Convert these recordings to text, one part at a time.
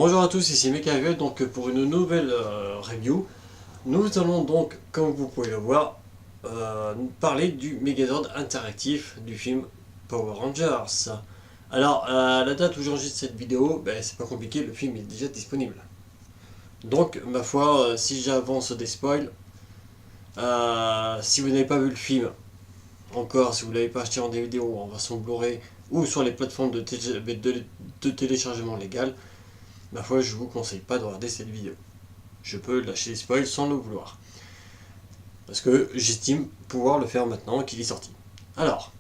Bonjour à tous, ici Mekavel, donc pour une nouvelle review. Nous allons donc, comme vous pouvez le voir, parler du Megazord interactif du film Power Rangers. Alors, à la date où j'enregistre cette vidéo, c'est pas compliqué, le film est déjà disponible. Donc, ma foi, si j'avance des spoils, si vous n'avez pas vu le film encore, si vous ne l'avez pas acheté en DVD ou en version Blu-ray, ou sur les plateformes de téléchargement légal, ma foi, je vous conseille pas de regarder cette vidéo. Je peux lâcher les spoils sans le vouloir. Parce que j'estime pouvoir le faire maintenant qu'il est sorti. Alors,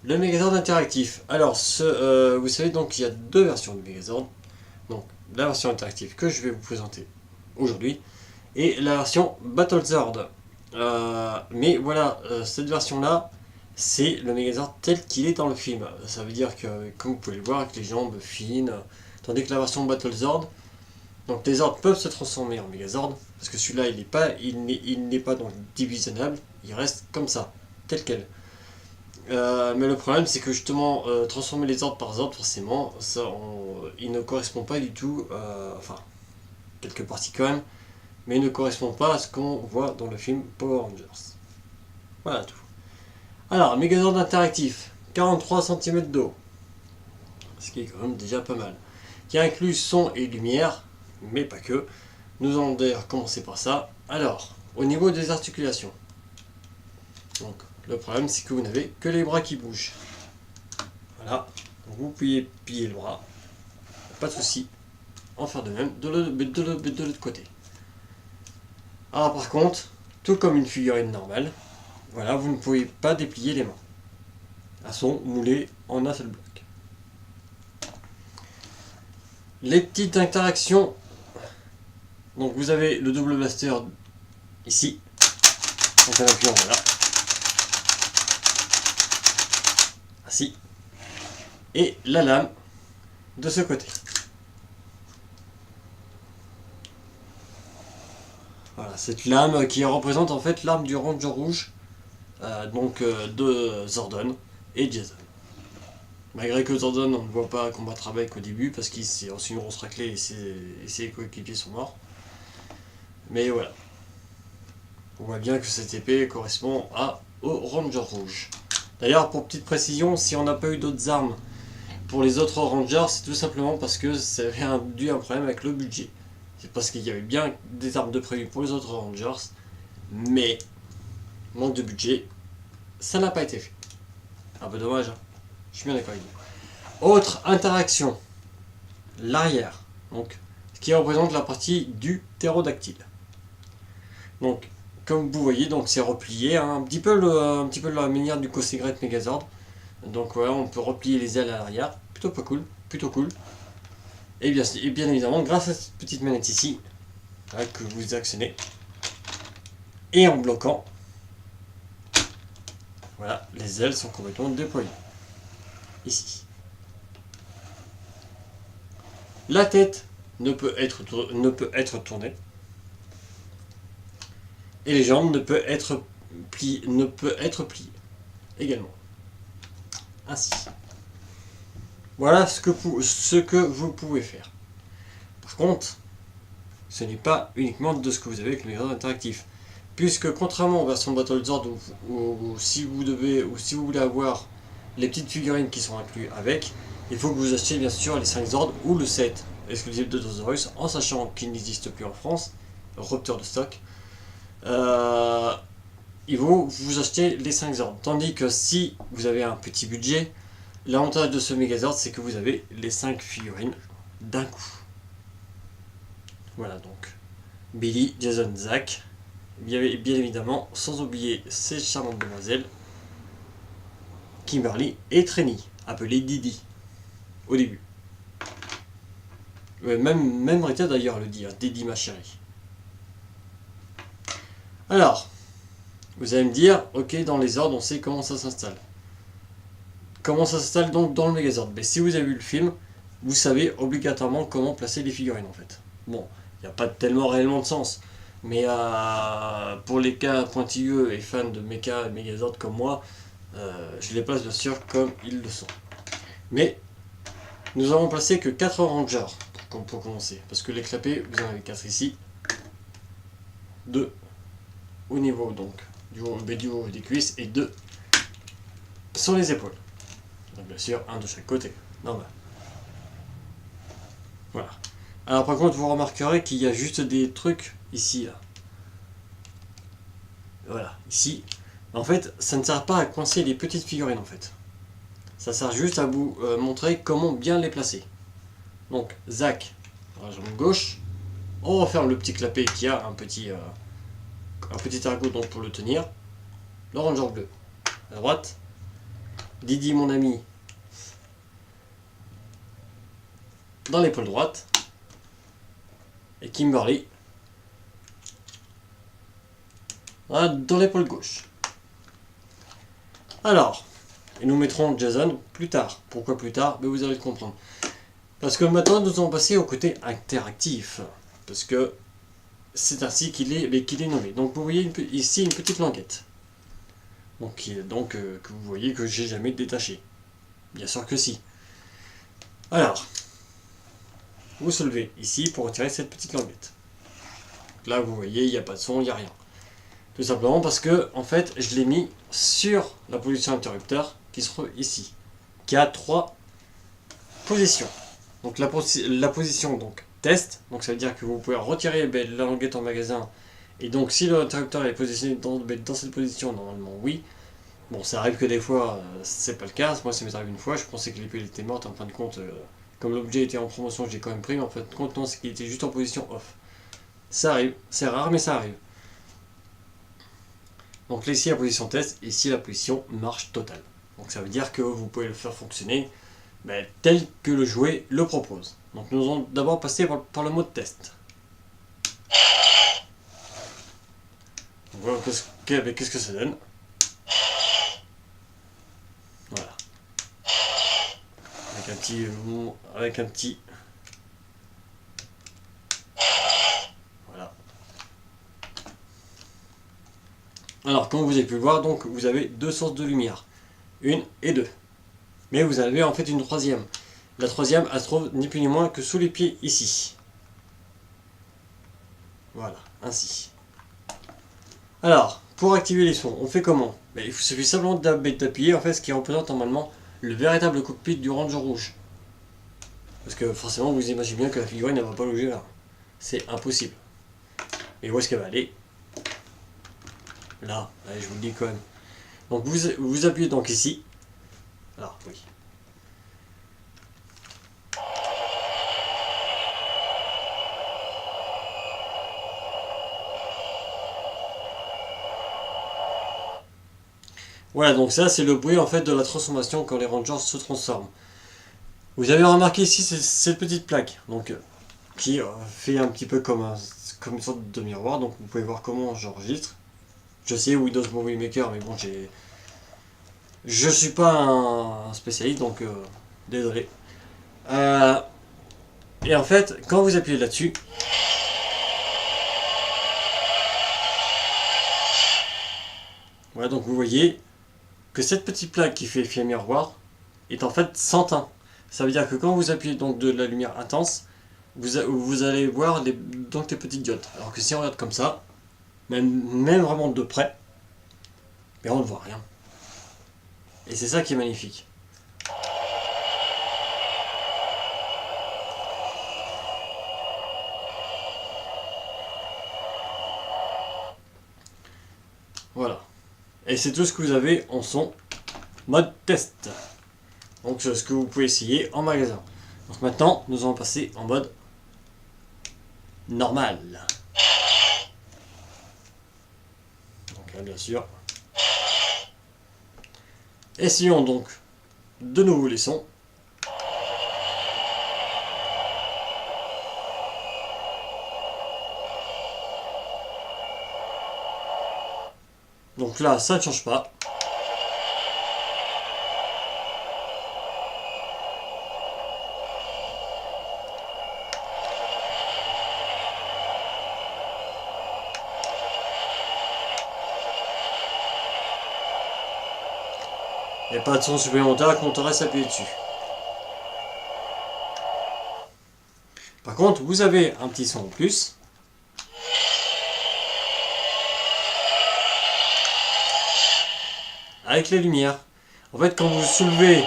le Megazord interactif. Alors, vous savez donc qu'il y a deux versions du Megazord. Donc, la version interactive que je vais vous présenter aujourd'hui et la version Battlezord. Mais voilà, cette version-là, c'est le Megazord tel qu'il est dans le film. Ça veut dire que, comme vous pouvez le voir, avec les jambes fines, tandis que la version Battlezord, donc les Zords peuvent se transformer en Megazord, parce que celui-là il n'est pas donc divisionnable, il reste comme ça, tel quel. Mais le problème c'est que justement transformer les Zords par Zord, forcément, il ne correspond pas du tout, enfin quelques parties quand même, mais il ne correspond pas à ce qu'on voit dans le film Power Rangers. Voilà tout. Alors, Megazord interactif, 43 cm d'eau, ce qui est quand même déjà pas mal, qui inclut son et lumière, mais pas que. Nous allons d'ailleurs commencer par ça. Alors, au niveau des articulations, donc le problème c'est que vous n'avez que les bras qui bougent. Voilà, donc vous pouvez plier le bras, pas de souci, en faire de même de l'autre côté. Alors par contre, tout comme une figurine normale, voilà, vous ne pouvez pas déplier les mains. Elles sont moulées en un seul bloc. Les petites interactions. Donc vous avez le double blaster ici. Donc en appuyant, voilà. Ainsi. Et la lame de ce côté. Voilà, cette lame qui représente en fait l'arme du Ranger Rouge, de Zordon et Jason. Malgré que Zordon, on ne voit pas combattre avec au début parce qu'il s'est reçu une grosse raclée et ses coéquipiers sont morts. Mais voilà. On voit bien que cette épée correspond au Ranger Rouge. D'ailleurs, pour petite précision, si on n'a pas eu d'autres armes pour les autres Rangers, c'est tout simplement parce que ça avait dû un problème avec le budget. C'est parce qu'il y avait bien des armes de prévues pour les autres Rangers, mais manque de budget, ça n'a pas été fait. Un peu dommage, hein. Je suis bien d'accord avec vous. Autre interaction, l'arrière, donc ce qui représente la partie du ptérodactyle. Donc, comme vous voyez, donc c'est replié, hein, un petit peu la manière du Cosegret Megazord. Donc voilà, on peut replier les ailes à l'arrière, plutôt pas cool, plutôt cool. Et bien évidemment, grâce à cette petite manette ici, là, que vous actionnez, et en bloquant, voilà, les ailes sont complètement déployées. Ici. La tête ne peut être tournée. Et les jambes ne peuvent être pliées également. Ainsi. Voilà ce que vous pouvez faire. Par contre, ce n'est pas uniquement de ce que vous avez avec le Megazord interactif. Puisque contrairement aux versions Battlezord où si vous voulez avoir les petites figurines qui sont incluses avec, il faut que vous achetiez bien sûr les 5 Zords ou le set exclusif de Dosaurus, en sachant qu'il n'existe plus en France, rupture de stock. Il faut vous acheter les 5 Zords. Tandis que si vous avez un petit budget, l'avantage de ce Megazord c'est que vous avez les 5 figurines d'un coup. Voilà donc. Billy, Jason, Zach. Bien évidemment, sans oublier ces charmantes demoiselles, Kimberly et Trini, appelées Didi, au début. Même Rita d'ailleurs le dit, hein, Didi ma chérie. Alors, vous allez me dire, ok, dans les ordres, on sait comment ça s'installe. Comment ça s'installe donc dans le Megazord? Mais si vous avez vu le film, vous savez obligatoirement comment placer les figurines en fait. Bon, il n'y a pas tellement réellement de sens. Mais pour les cas pointilleux et fans de mecha et Megazord comme moi, je les place bien sûr comme ils le sont. Mais nous avons placé que 4 rangers pour commencer. Parce que les clapets, vous en avez 4 ici. 2 au niveau donc du haut des cuisses et 2 sur les épaules. Donc bien sûr, un de chaque côté. Normal. Voilà. Alors par contre, vous remarquerez qu'il y a juste des trucs ici. Là. Voilà, ici. En fait, ça ne sert pas à coincer les petites figurines en fait. Ça sert juste à vous montrer comment bien les placer. Donc, Zach, la jambe gauche. On referme le petit clapet qui a un petit ergot donc pour le tenir. Le ranger bleu à droite. Didi, mon ami, dans l'épaule droite. Et Kimberly dans l'épaule gauche. Alors, et nous mettrons Jason plus tard. Pourquoi plus tard? Mais vous allez le comprendre. Parce que maintenant nous allons passer au côté interactif. Parce que c'est ainsi qu'il est nommé. Donc vous voyez ici une petite languette. Donc, que vous voyez que j'ai jamais détaché. Bien sûr que si. Alors, vous soulevez ici pour retirer cette petite languette. Là vous voyez, il n'y a pas de son, il n'y a rien. Tout simplement parce que en fait je l'ai mis sur la position interrupteur qui se trouve ici. Qui a 3 positions. Donc la position donc test, donc ça veut dire que vous pouvez retirer la languette en magasin. Et donc si l'interrupteur est positionné dans cette position, normalement oui. Bon, ça arrive que des fois c'est pas le cas. Moi ça m'est arrivé une fois, je pensais que l'épée était morte, en fin de compte comme l'objet était en promotion, j'ai quand même pris, mais en fin de compte non, c'est qu'il était juste en position off. Ça arrive, c'est rare mais ça arrive. Donc là ici la position test, et ici la position marche totale. Donc ça veut dire que vous pouvez le faire fonctionner tel que le jouet le propose. Donc nous allons d'abord passer par le mode test. On voit qu'est-ce que ça donne. Voilà. Avec un petit... Voilà. Alors comme vous avez pu le voir, donc vous avez 2 sources de lumière. 1 et 2. Mais vous avez en fait une troisième. La troisième, elle se trouve ni plus ni moins que sous les pieds ici. Voilà, ainsi. Alors, pour activer les sons, on fait comment? Il suffit simplement d'appuyer en fait ce qui représente normalement le véritable cockpit du Ranger rouge. Parce que forcément, vous imaginez bien que la figurine ne va pas bouger là. C'est impossible. Et où est-ce qu'elle va aller? Là, allez, je vous le dis quand même. Donc vous appuyez donc ici. Alors, oui. Voilà, donc ça c'est le bruit en fait de la transformation quand les Rangers se transforment. Vous avez remarqué ici cette petite plaque, donc qui fait un petit peu comme une sorte de miroir, donc vous pouvez voir comment j'enregistre. Je sais Windows Movie Maker, mais bon, je suis pas un spécialiste, donc désolé. Et en fait, quand vous appuyez là-dessus, voilà, donc vous voyez que cette petite plaque qui fait effet miroir est en fait sans teint. Ça veut dire que quand vous appuyez donc de la lumière intense, vous allez voir donc des petites diodes. Alors que si on regarde comme ça, même vraiment de près, mais on ne voit rien. Et c'est ça qui est magnifique. Voilà. Et c'est tout ce que vous avez en son mode test. Donc c'est ce que vous pouvez essayer en magasin. Donc maintenant, nous allons passer en mode normal. Donc là, bien sûr. Essayons donc de nouveau les sons. Donc là, ça ne change pas. Il n'y a pas de son supplémentaire quand on reste appuyé dessus. Par contre, vous avez un petit son en plus. Avec les lumières. En fait, quand vous soulevez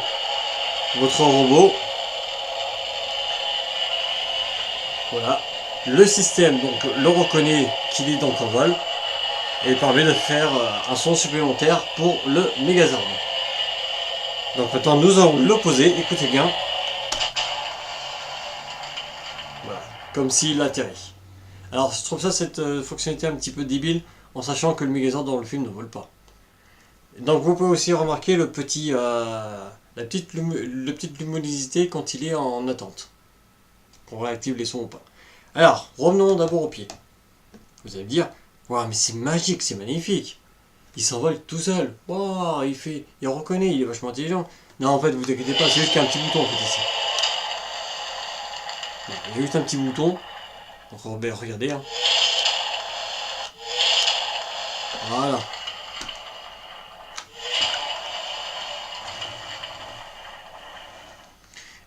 votre robot, voilà, le système donc le reconnaît qu'il est donc en vol et permet de faire un son supplémentaire pour le Megazord. Donc maintenant nous allons l'opposer, écoutez bien. Voilà, comme s'il atterrit. Alors je trouve ça cette fonctionnalité un petit peu débile en sachant que le Megazord dans le film ne vole pas. Donc vous pouvez aussi remarquer le la petite luminosité quand il est en attente. Qu'on réactive les sons ou pas. Alors, revenons d'abord au pied. Vous allez me dire, waouh, mais c'est magique, c'est magnifique. Il s'envole tout seul. Waouh, il reconnaît, il est vachement intelligent. Non, en fait, vous inquiétez pas, c'est juste qu'il y a un petit bouton en fait ici. Il y a juste un petit bouton. Donc, regardez. Hein. Voilà.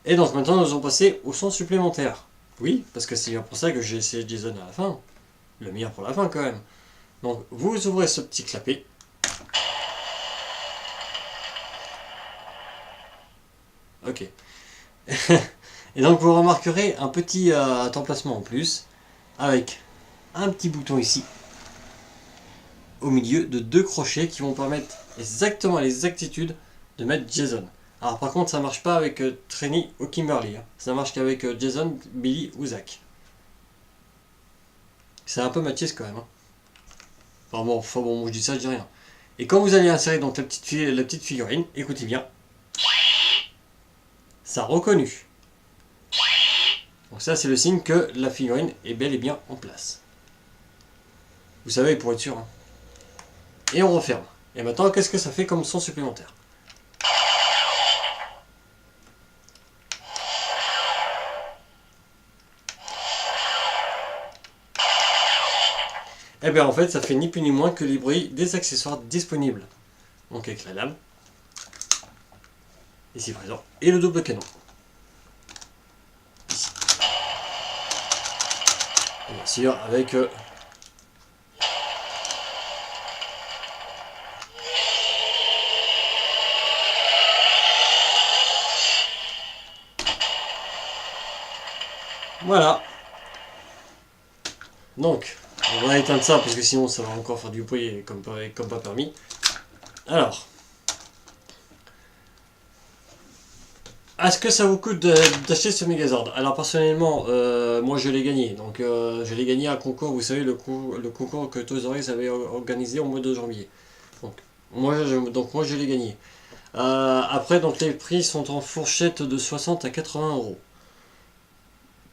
Et donc maintenant, nous allons passer au son supplémentaire. Oui, parce que c'est bien pour ça que j'ai essayé Jason à la fin. Le meilleur pour la fin quand même. Donc, vous ouvrez ce petit clapet. Ok. Et donc vous remarquerez un petit emplacement en plus avec un petit bouton ici au milieu de 2 crochets qui vont permettre exactement à l'exactitude de mettre Jason. Alors par contre ça marche pas avec Trini ou Kimberly, hein. Ça marche qu'avec Jason, Billy ou Zach. C'est un peu machiste quand même. Hein. Enfin bon, moi je dis ça, je dis rien. Et quand vous allez insérer donc la petite figurine, écoutez bien, ça a reconnu. Donc ça c'est le signe que la figurine est bel et bien en place. Vous savez pour être sûr. Hein. Et on referme. Et maintenant qu'est-ce que ça fait comme son supplémentaire? Et bien en fait ça fait ni plus ni moins que les bruits des accessoires disponibles. Donc avec la lame, ici présent, et le double canon. Ici. Et bien sûr avec voilà. Donc, on va éteindre ça parce que sinon ça va encore faire du bruit comme pas permis. Alors, est-ce que ça vous coûte d'acheter ce Megazord? Alors personnellement, moi je l'ai gagné. Donc je l'ai gagné à un concours, vous savez, le concours que Toys R Us avait organisé au mois de janvier. Donc moi je l'ai gagné. Après, donc les prix sont en fourchette de 60 à 80 euros.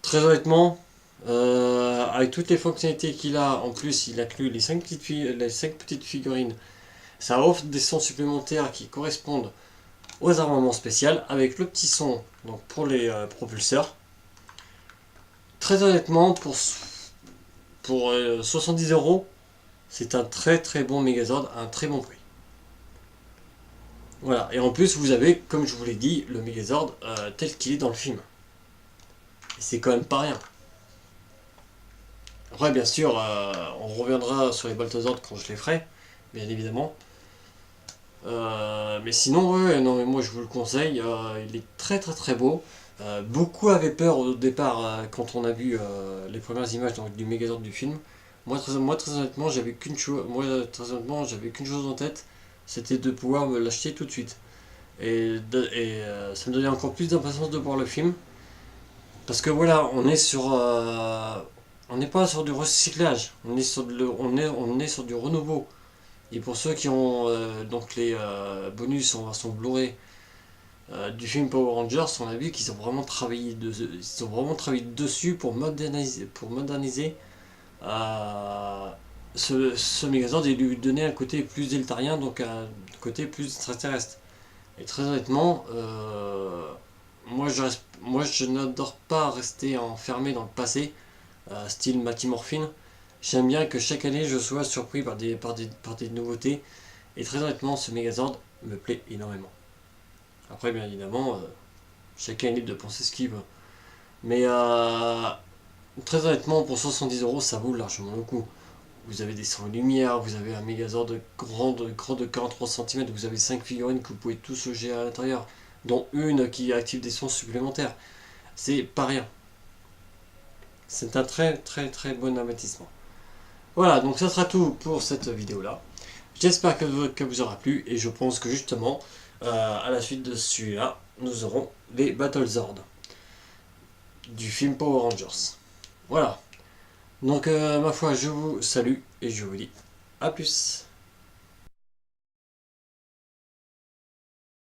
Très honnêtement, avec toutes les fonctionnalités qu'il a, en plus il inclut les 5 petites figurines, ça offre des sons supplémentaires qui correspondent aux armements spéciaux avec le petit son donc pour les propulseurs. Très honnêtement, pour 70 euros, c'est un très très bon Megazord, un très bon prix. Voilà, et en plus vous avez, comme je vous l'ai dit, le Megazord tel qu'il est dans le film. Et c'est quand même pas rien. Après, bien sûr, on reviendra sur les Balthazard quand je les ferai, bien évidemment. Mais sinon, ouais, non, mais moi je vous le conseille, il est très très très beau. Beaucoup avaient peur au départ quand on a vu les premières images donc, du Megazord du film. Moi très honnêtement, j'avais qu'une chose, en tête, c'était de pouvoir me l'acheter tout de suite. Ça me donnait encore plus d'impatience de voir le film. Parce que voilà, on n'est pas sur du recyclage, on est sur du renouveau. Et pour ceux qui ont donc les bonus en version Blu-ray du film Power Rangers, on a vu qu'ils ont vraiment travaillé dessus pour moderniser ce Megazord et lui donner un côté plus eltarien, donc un côté plus extraterrestre. Et très honnêtement, moi je n'adore pas rester enfermé dans le passé, style Mighty Morphin. J'aime bien que chaque année je sois surpris par des nouveautés. Et très honnêtement, ce Megazord me plaît énormément. Après, bien évidemment, chacun est libre de penser ce qu'il veut. Mais très honnêtement, pour 70 € ça vaut largement le coup. Vous avez des sons lumière, vous avez un Megazord grand de 43 cm, vous avez 5 figurines que vous pouvez tous loger à l'intérieur, dont une qui active des sons supplémentaires. C'est pas rien. C'est un très bon investissement. Voilà, donc ça sera tout pour cette vidéo là. J'espère que vous aura plu et je pense que justement, à la suite de celui-là, nous aurons les Battlezord du film Power Rangers. Voilà. Donc ma foi, je vous salue et je vous dis à plus.